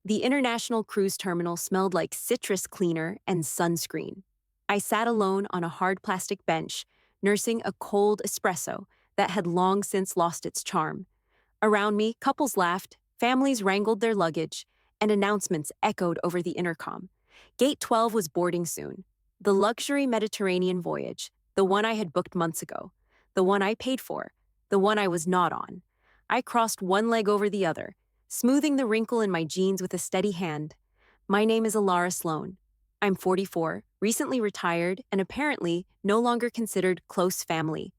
The international cruise terminal smelled like citrus cleaner and sunscreen. I sat alone on a hard plastic bench, nursing a cold espresso that had long since lost its charm. Around me, couples laughed, families wrangled their luggage, and announcements echoed over the intercom. Gate 12 was boarding soon. The luxury Mediterranean voyage, the one I had booked months ago, the one I paid for, the one I was not on. I crossed one leg over the other, smoothing the wrinkle in my jeans with a steady hand. My name is Alara Sloan. I'm 44, recently retired, and apparently no longer considered close family.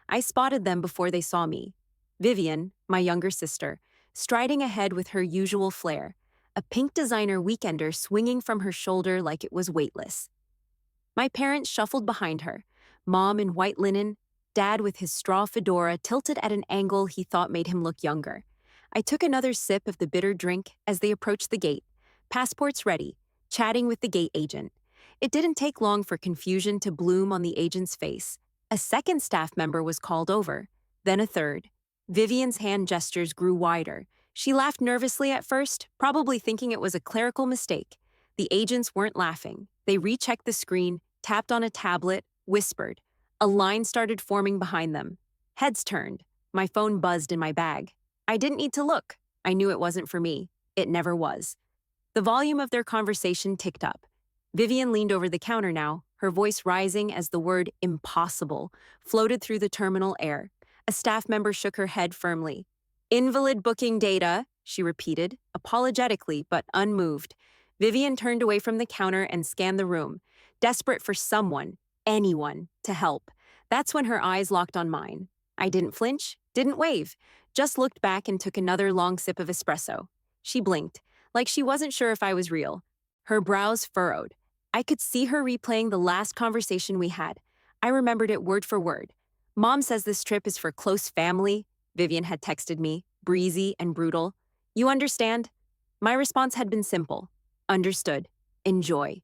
I spotted them before they saw me. Vivian, my younger sister, striding ahead with her usual flair, a pink designer weekender swinging from her shoulder like it was weightless. My parents shuffled behind her, mom in white linen, dad with his straw fedora tilted at an angle he thought made him look younger. I took another sip of the bitter drink as they approached the gate, passports ready, chatting with the gate agent. It didn't take long for confusion to bloom on the agent's face. A second staff member was called over, then a third. Vivian's hand gestures grew wider. She laughed nervously at first, probably thinking it was a clerical mistake. The agents weren't laughing. They rechecked the screen, tapped on a tablet, whispered. A line started forming behind them. Heads turned. My phone buzzed in my bag. I didn't need to look. I knew it wasn't for me. It never was. The volume of their conversation ticked up. Vivian leaned over the counter now, her voice rising as the word impossible floated through the terminal air. A staff member shook her head firmly. Invalid booking data, she repeated, apologetically but unmoved. Vivian turned away from the counter and scanned the room, desperate for someone, anyone, to help. That's when her eyes locked on mine. I didn't flinch, didn't wave, just looked back and took another long sip of espresso. She blinked, like she wasn't sure if I was real. Her brows furrowed. I could see her replaying the last conversation we had. I remembered it word for word. Mom says this trip is for close family, Vivian had texted me, breezy and brutal. You understand? My response had been simple. Understood. Enjoy.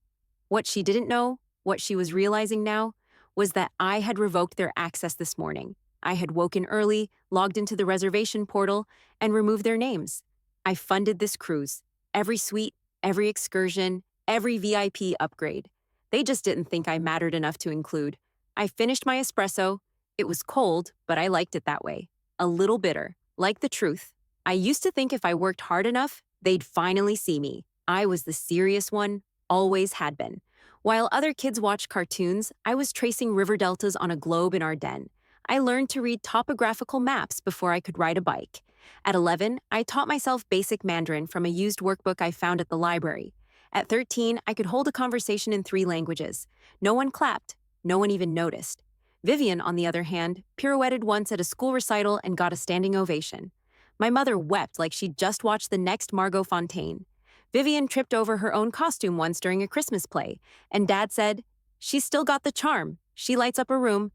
What she didn't know, what she was realizing now, was that I had revoked their access this morning. I had woken early, logged into the reservation portal, and removed their names. I funded this cruise. Every suite, every excursion, every VIP upgrade. They just didn't think I mattered enough to include. I finished my espresso. It was cold, but I liked it that way. A little bitter, like the truth. I used to think if I worked hard enough, they'd finally see me. I was the serious one, always had been. While other kids watched cartoons, I was tracing river deltas on a globe in Ardennes. I learned to read topographical maps before I could ride a bike. At 11, I taught myself basic Mandarin from a used workbook I found at the library. At 13, I could hold a conversation in 3 languages. No one clapped. No one even noticed. Vivian, on the other hand, pirouetted once at a school recital and got a standing ovation. My mother wept like she'd just watched the next Margot Fontaine. Vivian tripped over her own costume once during a Christmas play, and Dad said, "She's still got the charm. She lights up a room."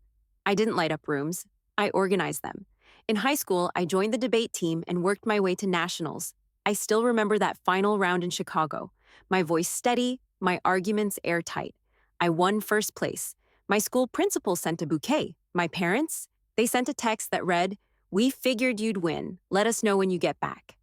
I didn't light up rooms. I organized them. In high school, I joined the debate team and worked my way to nationals. I still remember that final round in Chicago. My voice steady, my arguments airtight. I won first place. My school principal sent a bouquet. My parents? They sent a text that read, "We figured you'd win. Let us know when you get back."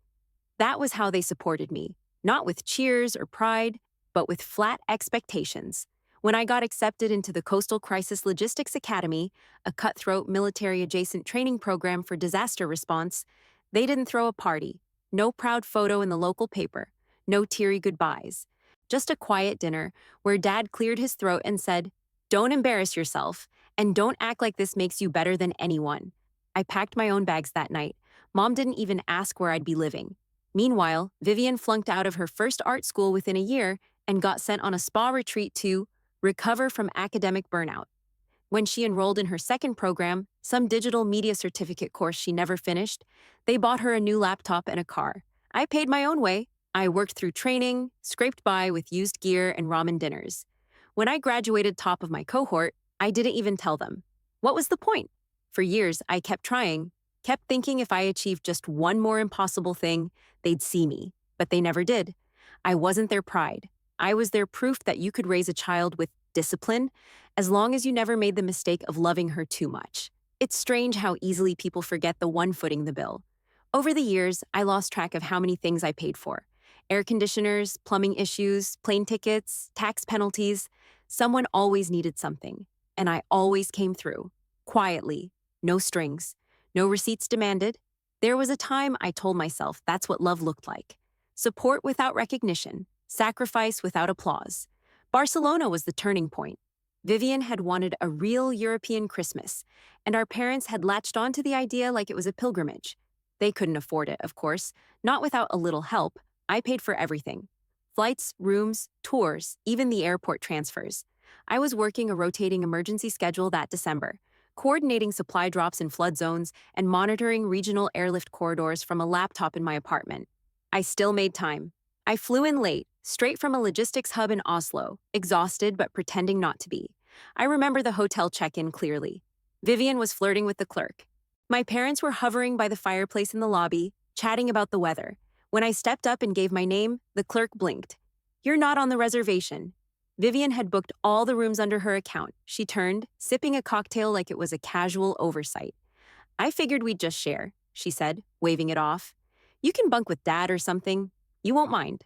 That was how they supported me. Not with cheers or pride, but with flat expectations. When I got accepted into the Coastal Crisis Logistics Academy, a cutthroat military-adjacent training program for disaster response, they didn't throw a party. No proud photo in the local paper. No teary goodbyes. Just a quiet dinner where Dad cleared his throat and said, "Don't embarrass yourself, and don't act like this makes you better than anyone." I packed my own bags that night. Mom didn't even ask where I'd be living. Meanwhile, Vivian flunked out of her first art school within a year and got sent on a spa retreat to recover from academic burnout. When she enrolled in her second program, some digital media certificate course she never finished, they bought her a new laptop and a car. I paid my own way. I worked through training, scraped by with used gear and ramen dinners. When I graduated top of my cohort, I didn't even tell them. What was the point? For years, I kept trying, kept thinking if I achieved just one more impossible thing, they'd see me, but they never did. I wasn't their pride. I was their proof that you could raise a child with discipline as long as you never made the mistake of loving her too much. It's strange how easily people forget the one footing the bill. Over the years, I lost track of how many things I paid for. Air conditioners, plumbing issues, plane tickets, tax penalties. Someone always needed something, and I always came through. Quietly, no strings, no receipts demanded. There was a time I told myself that's what love looked like. Support without recognition, sacrifice without applause. Barcelona was the turning point. Vivian had wanted a real European Christmas, and our parents had latched onto the idea like it was a pilgrimage. They couldn't afford it, of course, not without a little help. I paid for everything. Flights, rooms, tours, even the airport transfers. I was working a rotating emergency schedule that December, coordinating supply drops in flood zones and monitoring regional airlift corridors from a laptop in my apartment. I still made time. I flew in late, straight from a logistics hub in Oslo, exhausted but pretending not to be. I remember the hotel check-in clearly. Vivian was flirting with the clerk. My parents were hovering by the fireplace in the lobby, chatting about the weather. When I stepped up and gave my name, the clerk blinked. "You're not on the reservation." Vivian had booked all the rooms under her account. She turned, sipping a cocktail like it was a casual oversight. "I figured we'd just share," she said, waving it off. "You can bunk with Dad or something. You won't mind."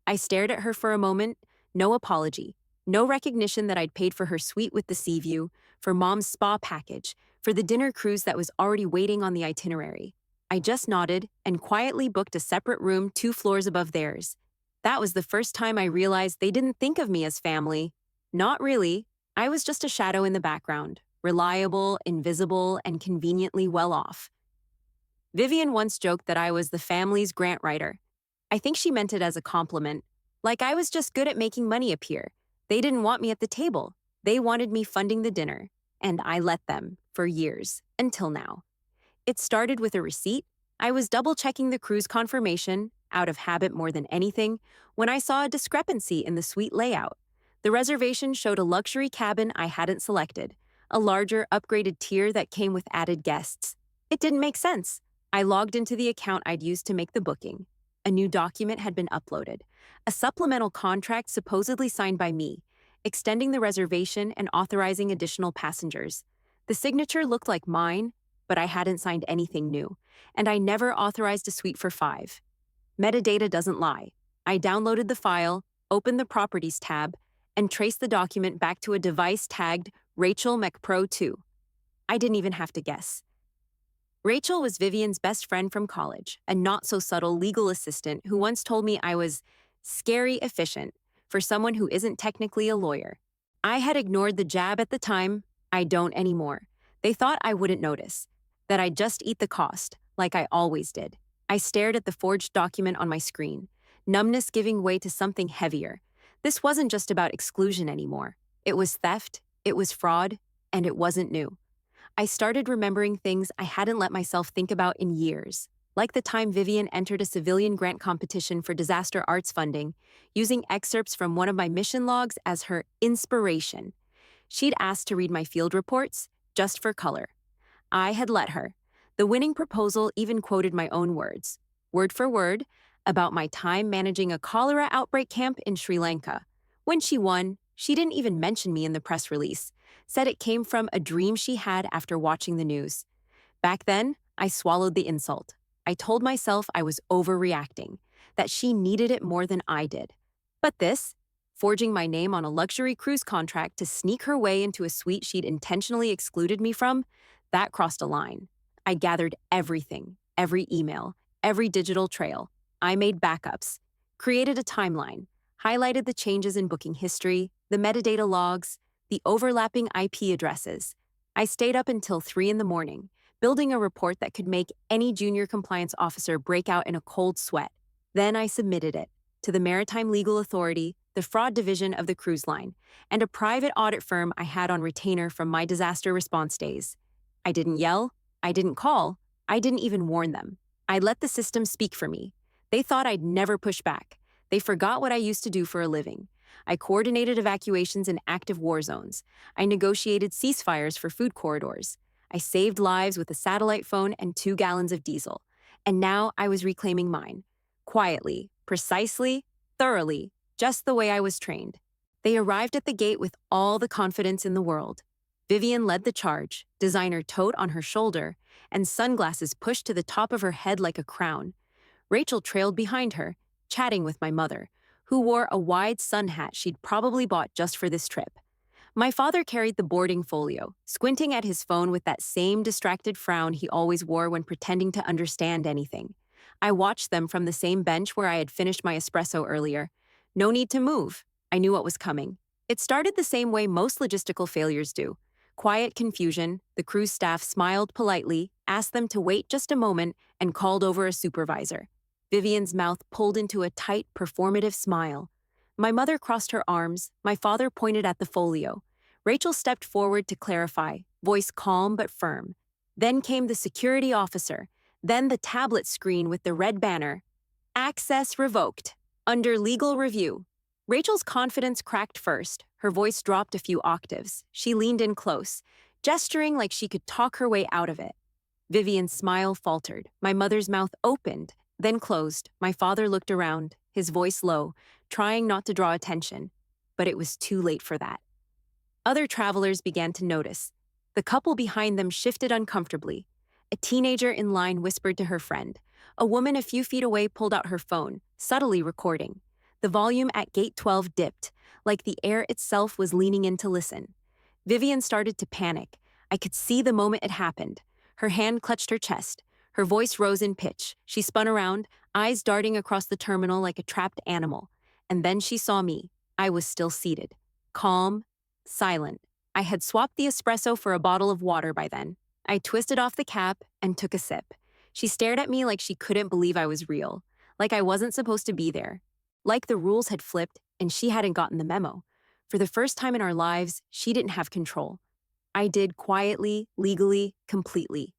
I stared at her for a moment, no apology, no recognition that I'd paid for her suite with the sea view, for Mom's spa package, for the dinner cruise that was already waiting on the itinerary. I just nodded and quietly booked a separate room 2 floors above theirs. That was the first time I realized they didn't think of me as family. Not really. I was just a shadow in the background, reliable, invisible, and conveniently well off. Vivian once joked that I was the family's grant writer. I think she meant it as a compliment. Like I was just good at making money appear. They didn't want me at the table. They wanted me funding the dinner. And I let them, for years, until now. It started with a receipt. I was double-checking the cruise confirmation, out of habit more than anything, when I saw a discrepancy in the suite layout. The reservation showed a luxury cabin I hadn't selected, a larger, upgraded tier that came with added guests. It didn't make sense. I logged into the account I'd used to make the booking. A new document had been uploaded, a supplemental contract supposedly signed by me, extending the reservation and authorizing additional passengers. The signature looked like mine, but I hadn't signed anything new, and I never authorized a suite for 5. Metadata doesn't lie. I downloaded the file, opened the Properties tab, and traced the document back to a device tagged Rachel McPro 2. I didn't even have to guess. Rachel was Vivian's best friend from college, a not-so-subtle legal assistant who once told me I was scary efficient for someone who isn't technically a lawyer. I had ignored the jab at the time. I don't anymore. They thought I wouldn't notice, that I'd just eat the cost, like I always did. I stared at the forged document on my screen, numbness giving way to something heavier. This wasn't just about exclusion anymore. It was theft, it was fraud, and it wasn't new. I started remembering things I hadn't let myself think about in years, like the time Vivian entered a civilian grant competition for disaster arts funding, using excerpts from one of my mission logs as her inspiration. She'd asked to read my field reports, just for color. I had let her. The winning proposal even quoted my own words, word for word, about my time managing a cholera outbreak camp in Sri Lanka. When she won, she didn't even mention me in the press release, said it came from a dream she had after watching the news. Back then, I swallowed the insult. I told myself I was overreacting, that she needed it more than I did. But this, forging my name on a luxury cruise contract to sneak her way into a suite she'd intentionally excluded me from, that crossed a line. I gathered everything, every email, every digital trail. I made backups, created a timeline, highlighted the changes in booking history, the metadata logs, the overlapping IP addresses. I stayed up until 3 in the morning, building a report that could make any junior compliance officer break out in a cold sweat. Then I submitted it to the Maritime Legal Authority, the fraud division of the cruise line, and a private audit firm I had on retainer from my disaster response days. I didn't yell, I didn't call, I didn't even warn them. I let the system speak for me. They thought I'd never push back. They forgot what I used to do for a living. I coordinated evacuations in active war zones. I negotiated ceasefires for food corridors. I saved lives with a satellite phone and 2 gallons of diesel. And now I was reclaiming mine. Quietly, precisely, thoroughly, just the way I was trained. They arrived at the gate with all the confidence in the world. Vivian led the charge, designer tote on her shoulder, and sunglasses pushed to the top of her head like a crown. Rachel trailed behind her, chatting with my mother, who wore a wide sun hat she'd probably bought just for this trip. My father carried the boarding folio, squinting at his phone with that same distracted frown he always wore when pretending to understand anything. I watched them from the same bench where I had finished my espresso earlier. No need to move. I knew what was coming. It started the same way most logistical failures do. Quiet confusion, the cruise staff smiled politely, asked them to wait just a moment, and called over a supervisor. Vivian's mouth pulled into a tight, performative smile. My mother crossed her arms, my father pointed at the folio. Rachel stepped forward to clarify, voice calm but firm. Then came the security officer, then the tablet screen with the red banner. Access revoked. Under legal review. Rachel's confidence cracked first. Her voice dropped a few octaves. She leaned in close, gesturing like she could talk her way out of it. Vivian's smile faltered. My mother's mouth opened, then closed. My father looked around, his voice low, trying not to draw attention. But it was too late for that. Other travelers began to notice. The couple behind them shifted uncomfortably. A teenager in line whispered to her friend. A woman a few feet away pulled out her phone, subtly recording. The volume at gate 12 dipped, like the air itself was leaning in to listen. Vivian started to panic. I could see the moment it happened. Her hand clutched her chest. Her voice rose in pitch. She spun around, eyes darting across the terminal like a trapped animal. And then she saw me. I was still seated. Calm, silent. I had swapped the espresso for a bottle of water by then. I twisted off the cap and took a sip. She stared at me like she couldn't believe I was real, like I wasn't supposed to be there. Like the rules had flipped and she hadn't gotten the memo. For the first time in our lives, she didn't have control. I did quietly, legally, completely.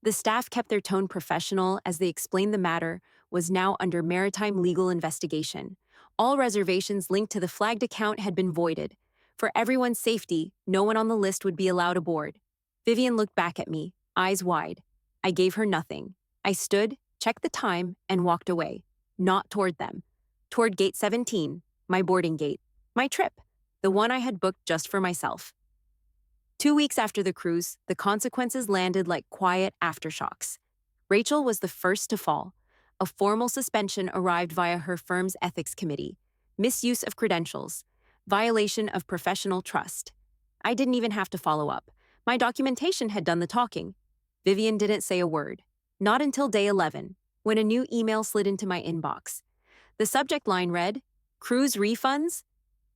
The staff kept their tone professional as they explained the matter was now under maritime legal investigation. All reservations linked to the flagged account had been voided. For everyone's safety, no one on the list would be allowed aboard. Vivian looked back at me, eyes wide. I gave her nothing. I stood, checked the time, and walked away. Not toward them. Toward gate 17, my boarding gate. My trip. The one I had booked just for myself. 2 weeks after the cruise, the consequences landed like quiet aftershocks. Rachel was the first to fall. A formal suspension arrived via her firm's ethics committee. Misuse of credentials. Violation of professional trust. I didn't even have to follow up. My documentation had done the talking. Vivian didn't say a word. Not until day 11, when a new email slid into my inbox. The subject line read, "Cruise refunds?"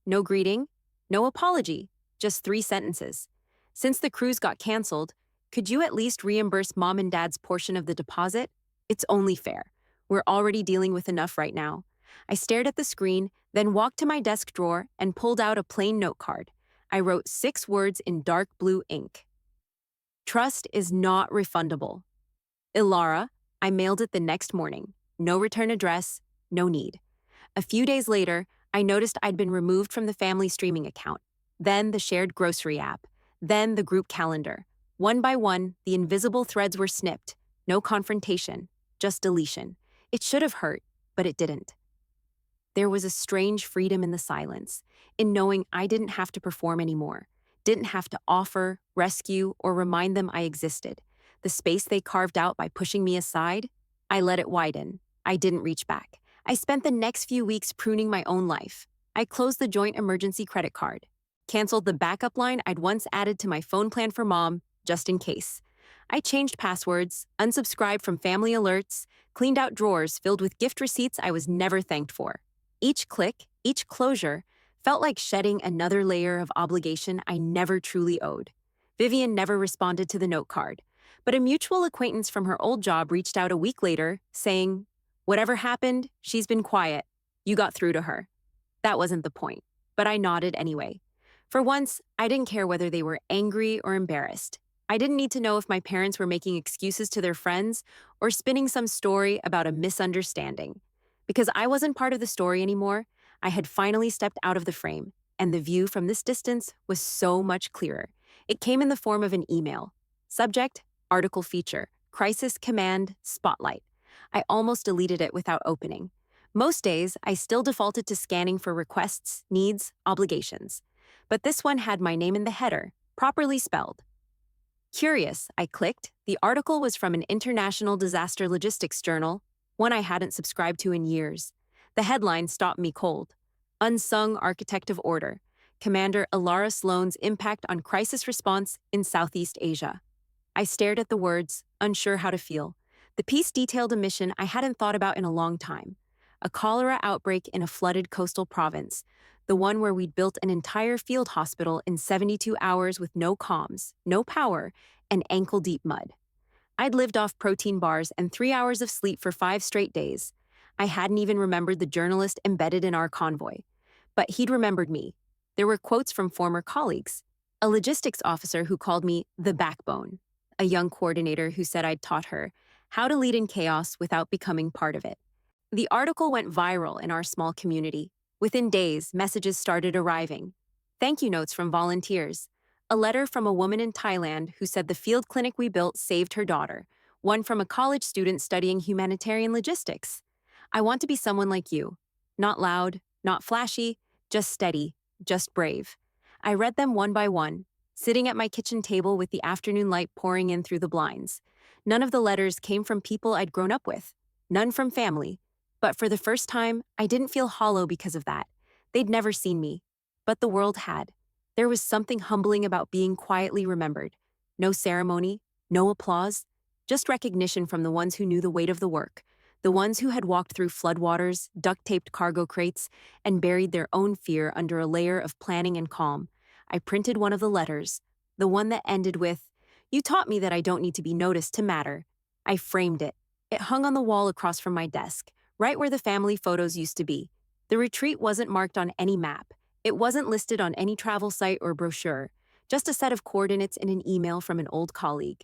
No greeting, no apology, just 3 sentences. Since the cruise got canceled, could you at least reimburse Mom and Dad's portion of the deposit? It's only fair. We're already dealing with enough right now. I stared at the screen, then walked to my desk drawer and pulled out a plain note card. I wrote 6 words in dark blue ink. Trust is not refundable. Ilara, I mailed it the next morning. No return address, no need. A few days later, I noticed I'd been removed from the family streaming account, then the shared grocery app, then the group calendar. One by one, the invisible threads were snipped. No confrontation, just deletion. It should have hurt, but it didn't. There was a strange freedom in the silence, in knowing I didn't have to perform anymore, didn't have to offer, rescue, or remind them I existed. The space they carved out by pushing me aside, I let it widen. I didn't reach back. I spent the next few weeks pruning my own life. I closed the joint emergency credit card, canceled the backup line I'd once added to my phone plan for Mom, just in case. I changed passwords, unsubscribed from family alerts, cleaned out drawers filled with gift receipts I was never thanked for. Each click, each closure, felt like shedding another layer of obligation I never truly owed. Vivian never responded to the note card, but a mutual acquaintance from her old job reached out a week later, saying, "Whatever happened, she's been quiet. You got through to her." That wasn't the point, but I nodded anyway. For once, I didn't care whether they were angry or embarrassed. I didn't need to know if my parents were making excuses to their friends or spinning some story about a misunderstanding. Because I wasn't part of the story anymore, I had finally stepped out of the frame, and the view from this distance was so much clearer. It came in the form of an email. Subject, article feature, crisis command, spotlight. I almost deleted it without opening. Most days, I still defaulted to scanning for requests, needs, obligations. But this one had my name in the header, properly spelled. Curious, I clicked. The article was from an international disaster logistics journal, one I hadn't subscribed to in years. The headline stopped me cold. Unsung Architect of Order, Commander Ilara Sloan's Impact on Crisis Response in Southeast Asia. I stared at the words, unsure how to feel. The piece detailed a mission I hadn't thought about in a long time. A cholera outbreak in a flooded coastal province, the one where we'd built an entire field hospital in 72 hours with no comms, no power, and ankle-deep mud. I'd lived off protein bars and 3 hours of sleep for 5 straight days. I hadn't even remembered the journalist embedded in our convoy. But he'd remembered me. There were quotes from former colleagues. A logistics officer who called me the backbone. A young coordinator who said I'd taught her how to lead in chaos without becoming part of it. The article went viral in our small community. Within days, messages started arriving. Thank you notes from volunteers. A letter from a woman in Thailand who said the field clinic we built saved her daughter. One from a college student studying humanitarian logistics. I want to be someone like you. Not loud, not flashy, just steady, just brave. I read them one by one, sitting at my kitchen table with the afternoon light pouring in through the blinds. None of the letters came from people I'd grown up with. None from family. But for the first time, I didn't feel hollow because of that. They'd never seen me. But the world had. There was something humbling about being quietly remembered. No ceremony, no applause, just recognition from the ones who knew the weight of the work. The ones who had walked through floodwaters, duct-taped cargo crates, and buried their own fear under a layer of planning and calm. I printed one of the letters, the one that ended with, "You taught me that I don't need to be noticed to matter." I framed it. It hung on the wall across from my desk, right where the family photos used to be. The retreat wasn't marked on any map. It wasn't listed on any travel site or brochure, just a set of coordinates in an email from an old colleague.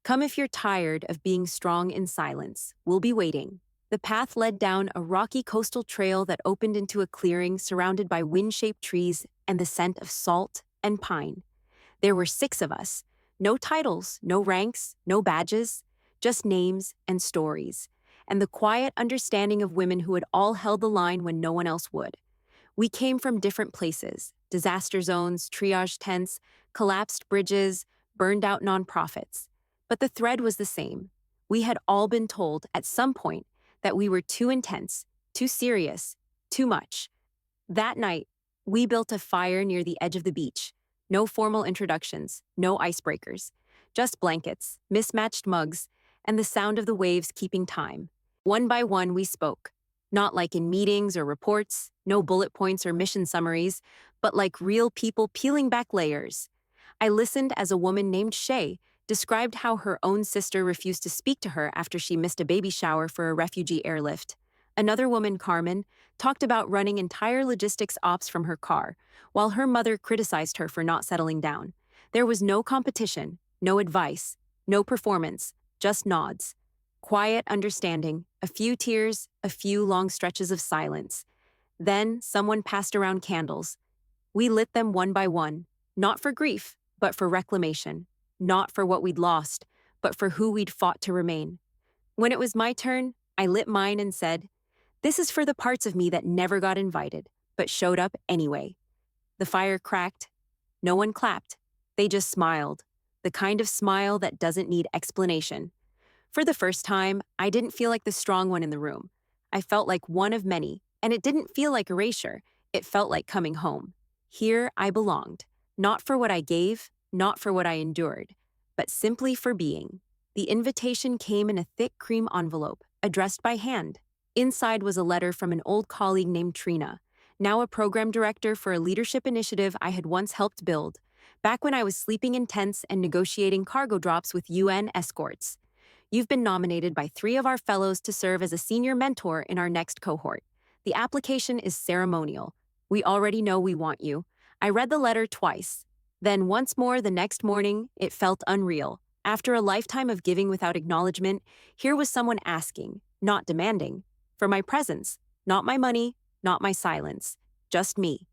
Come if you're tired of being strong in silence. We'll be waiting. The path led down a rocky coastal trail that opened into a clearing surrounded by wind-shaped trees and the scent of salt and pine. There were 6 of us. No titles, no ranks, no badges, just names and stories, and the quiet understanding of women who had all held the line when no one else would. We came from different places, disaster zones, triage tents, collapsed bridges, burned-out nonprofits. But the thread was the same. We had all been told, at some point, that we were too intense, too serious, too much. That night, we built a fire near the edge of the beach. No formal introductions, no icebreakers. Just blankets, mismatched mugs, and the sound of the waves keeping time. One by one, we spoke. Not like in meetings or reports, no bullet points or mission summaries, but like real people peeling back layers. I listened as a woman named Shay described how her own sister refused to speak to her after she missed a baby shower for a refugee airlift. Another woman, Carmen, talked about running entire logistics ops from her car, while her mother criticized her for not settling down. There was no competition, no advice, no performance, just nods. Quiet understanding, a few tears, a few long stretches of silence. Then someone passed around candles. We lit them one by one, not for grief, but for reclamation. Not for what we'd lost, but for who we'd fought to remain. When it was my turn, I lit mine and said, "This is for the parts of me that never got invited, but showed up anyway." The fire cracked. No one clapped. They just smiled. The kind of smile that doesn't need explanation. For the first time, I didn't feel like the strong one in the room. I felt like one of many, and it didn't feel like erasure. It felt like coming home. Here I belonged. Not for what I gave, not for what I endured, but simply for being. The invitation came in a thick cream envelope, addressed by hand. Inside was a letter from an old colleague named Trina, now a program director for a leadership initiative I had once helped build, back when I was sleeping in tents and negotiating cargo drops with UN escorts. "You've been nominated by 3 of our fellows to serve as a senior mentor in our next cohort. The application is ceremonial. We already know we want you." I read the letter twice. Then once more the next morning, it felt unreal. After a lifetime of giving without acknowledgement, here was someone asking, not demanding, for my presence, not my money, not my silence, just me.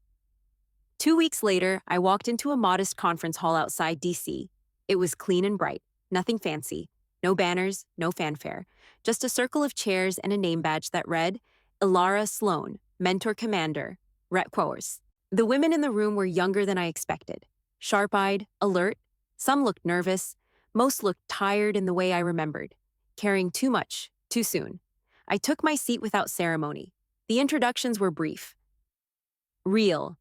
2 weeks later, I walked into a modest conference hall outside DC. It was clean and bright, nothing fancy, no banners, no fanfare, just a circle of chairs and a name badge that read, Ilara Sloan, Mentor Commander, Ret Quors. The women in the room were younger than I expected. Sharp-eyed, alert, some looked nervous, most looked tired in the way I remembered, carrying too much, too soon. I took my seat without ceremony. The introductions were brief. Real.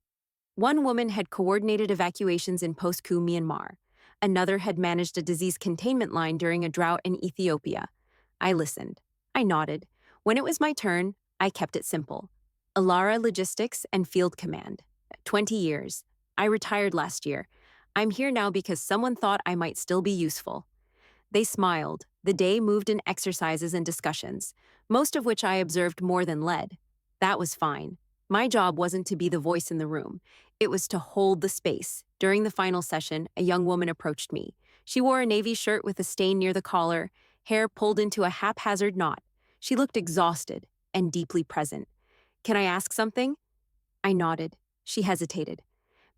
One woman had coordinated evacuations in post-coup Myanmar. Another had managed a disease containment line during a drought in Ethiopia. I listened. I nodded. When it was my turn, I kept it simple. Alara Logistics and Field Command. 20 years. I retired last year. I'm here now because someone thought I might still be useful. They smiled. The day moved in exercises and discussions, most of which I observed more than led. That was fine. My job wasn't to be the voice in the room. It was to hold the space. During the final session, a young woman approached me. She wore a navy shirt with a stain near the collar, hair pulled into a haphazard knot. She looked exhausted and deeply present. "Can I ask something?" I nodded. She hesitated.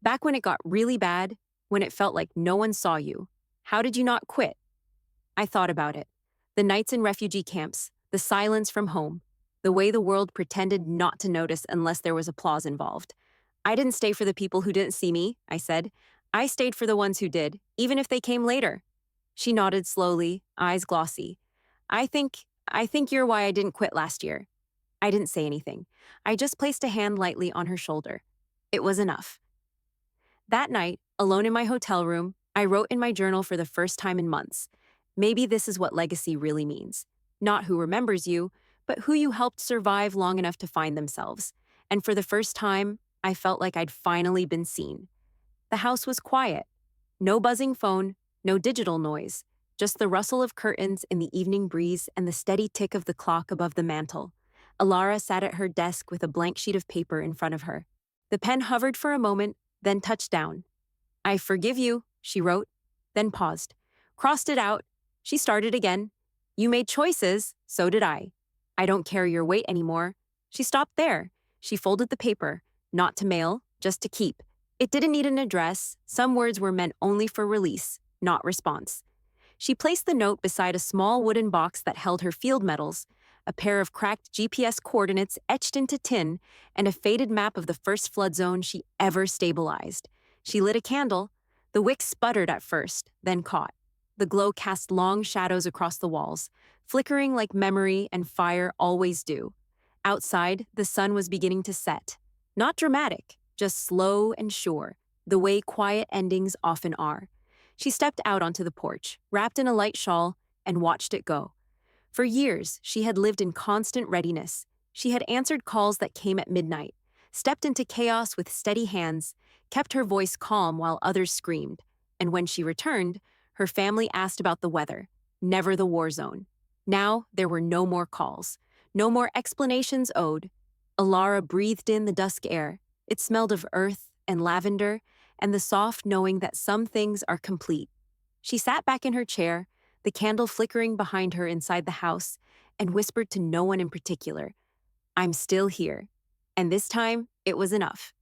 "Back when it got really bad, when it felt like no one saw you, how did you not quit?" I thought about it. The nights in refugee camps, the silence from home, the way the world pretended not to notice unless there was applause involved. "I didn't stay for the people who didn't see me," I said. "I stayed for the ones who did, even if they came later." She nodded slowly, eyes glossy. I think you're why I didn't quit last year." I didn't say anything. I just placed a hand lightly on her shoulder. It was enough. That night, alone in my hotel room, I wrote in my journal for the first time in months. Maybe this is what legacy really means. Not who remembers you, but who you helped survive long enough to find themselves. And for the first time, I felt like I'd finally been seen. The house was quiet. No buzzing phone, no digital noise, just the rustle of curtains in the evening breeze and the steady tick of the clock above the mantel. Alara sat at her desk with a blank sheet of paper in front of her. The pen hovered for a moment, then touched down. "I forgive you," she wrote, then paused. Crossed it out. She started again. "You made choices, so did I. I don't carry your weight anymore." She stopped there. She folded the paper, not to mail, just to keep. It didn't need an address. Some words were meant only for release, not response. She placed the note beside a small wooden box that held her field medals, a pair of cracked GPS coordinates etched into tin, and a faded map of the first flood zone she ever stabilized. She lit a candle. The wick sputtered at first, then caught. The glow cast long shadows across the walls, flickering like memory and fire always do. Outside, the sun was beginning to set. Not dramatic, just slow and sure, the way quiet endings often are. She stepped out onto the porch, wrapped in a light shawl, and watched it go. For years, she had lived in constant readiness. She had answered calls that came at midnight, stepped into chaos with steady hands, kept her voice calm while others screamed. And when she returned, her family asked about the weather, never the war zone. Now, there were no more calls, no more explanations owed. Alara breathed in the dusk air. It smelled of earth and lavender, and the soft knowing that some things are complete. She sat back in her chair, the candle flickering behind her inside the house, and whispered to no one in particular, "I'm still here." And this time, it was enough.